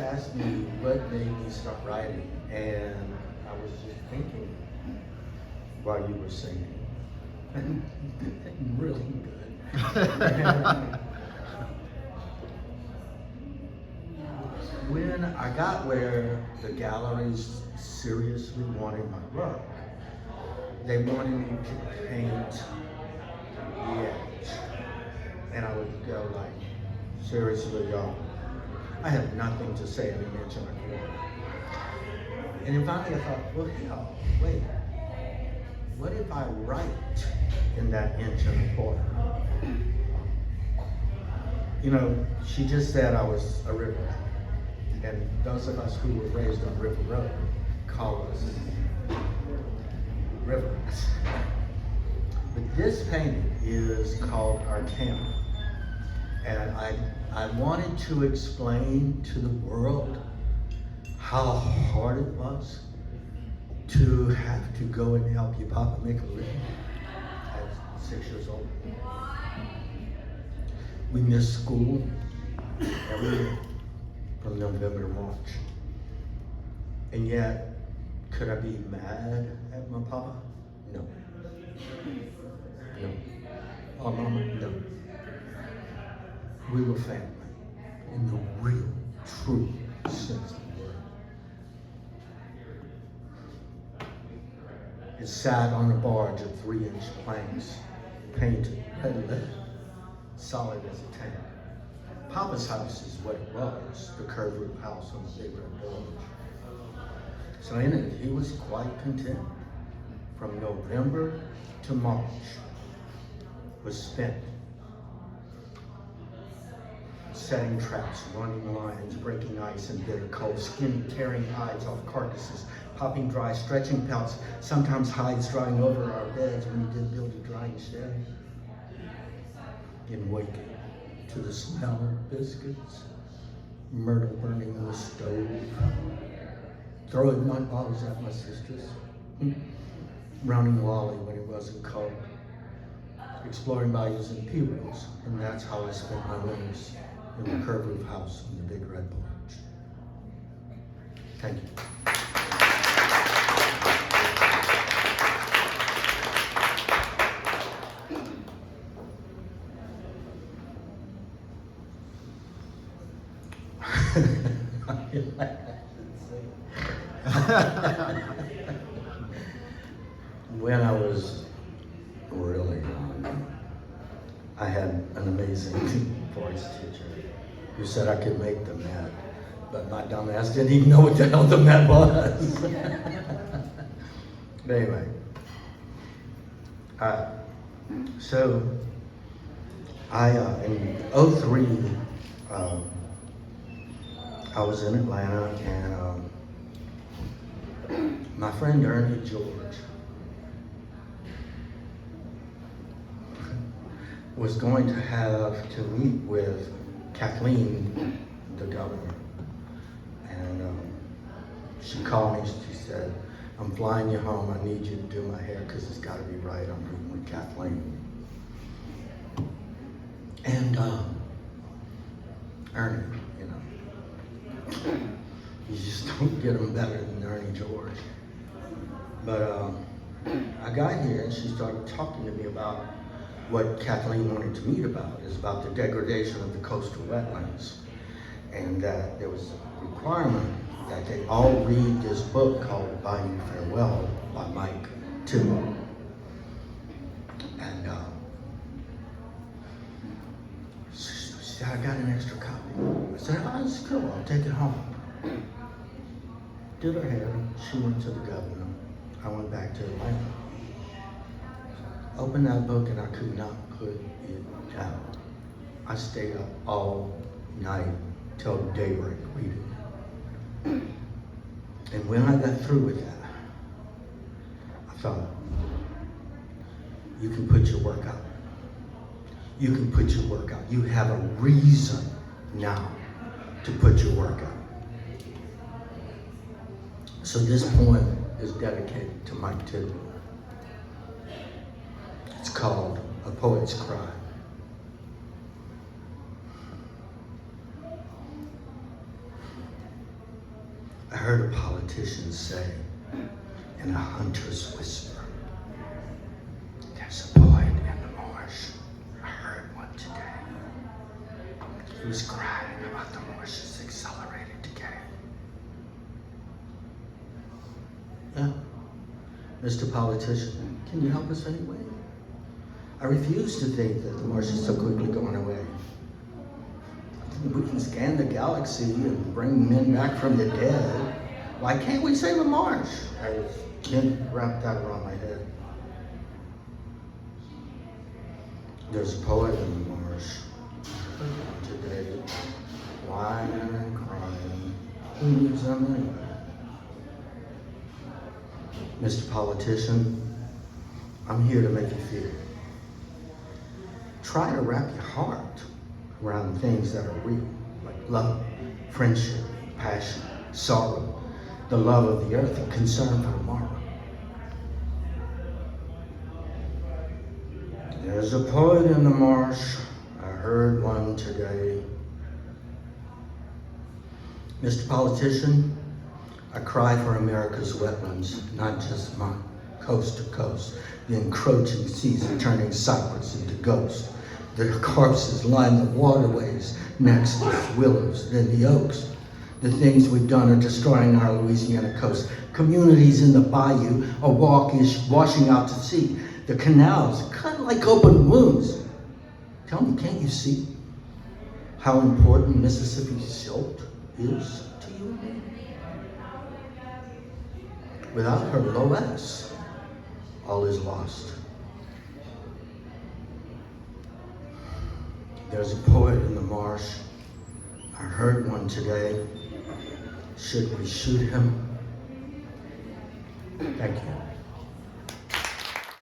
asked me what made me start writing, and I was just thinking while you were singing. Really good. When I got where the galleries seriously wanted my work, they wanted me to paint the edge. And I would go like, seriously, y'all, I have nothing to say in an inch and a quarter. And then finally I thought, well, hell, wait, what if I write in that inch and a quarter? You know, she just said I was a river rat. And those of us who were raised on River Road call us river rats. But this painting is called Arcana. And I wanted to explain to the world how hard it was to have to go and help your papa make a living at 6 years old. We missed school every year from November to March. And yet, could I be mad at my papa? No. No. Our mama? No. We were family in the real, true sense of the word. It sat on a barge of 3-inch planks, painted red lead, solid as a tank. Papa's house is what it was, the curved roof house on the big red bulge. So in it, he was quite content. From November to March was spent setting traps, running lines, breaking ice in bitter cold, skinning, tearing hides off carcasses, popping dry, stretching pelts, sometimes hides drying over our beds when we did build a drying shed. And waking to the smell of biscuits, myrtle burning in the stove, throwing mud bottles at my sisters, rounding lolly when it wasn't cold, exploring bayous and P-rails, and that's how I spent my winters in the curved roof house in the big red bulge. Thank you. When I was really young, I had an amazing voice teacher who said I could make the Met, but my dumb ass didn't even know what the hell the Met was. But anyway, so in '03, I was in Atlanta, and my friend Ernie George was going to have to meet with Kathleen, the governor. And she called me, she said, I'm flying you home, I need you to do my hair because it's got to be right, I'm meeting with Kathleen. And Ernie, you know, you just don't get them better than Ernie George. But I got here and she started talking to me about what Kathleen wanted to meet about, is about the degradation of the coastal wetlands. And that there was a requirement that they all read this book called Bayou Farewell by Mike Timmo. And she said, I got an extra copy. I said, oh, it's cool, I'll take it home. Did her hair, she went to the governor. I went back to Atlanta. Opened that book and I could not put it down. I stayed up all night till daybreak reading it. And when I got through with that, I thought, you can put your work out. You can put your work out. You have a reason now to put your work out. So this poem is dedicated to Mike Tidwell. It's called A Poet's Cry. I heard a politician say in a hunter's whisper, there's a poet in the marsh. I heard one today. He was crying about the marsh's accelerated decay. Yeah, Mr. Politician, can you help us anyway? I refuse to think that the marsh is so quickly going away. We can scan the galaxy and bring men back from the dead. Why can't we save a marsh? I can't wrap that around my head. There's a poet in the marsh today, whining and crying. Who needs them anyway? Mr. Politician, I'm here to make you feel. Try to wrap your heart around things that are real, like love, friendship, passion, sorrow, the love of the earth, and concern for tomorrow. There's a poet in the marsh. I heard one today. Mr. Politician, I cry for America's wetlands, not just mine, coast to coast. The encroaching seas are turning cypress into ghosts. Their corpses line the waterways next to the willows, then the oaks. The things we've done are destroying our Louisiana coast. Communities in the bayou are washing out to sea. The canals cut like open wounds. Tell me, can't you see how important Mississippi's silt is to you and me? Without her low S, all is lost. There's a poet in the marsh. I heard one today. Should we shoot him? Thank you.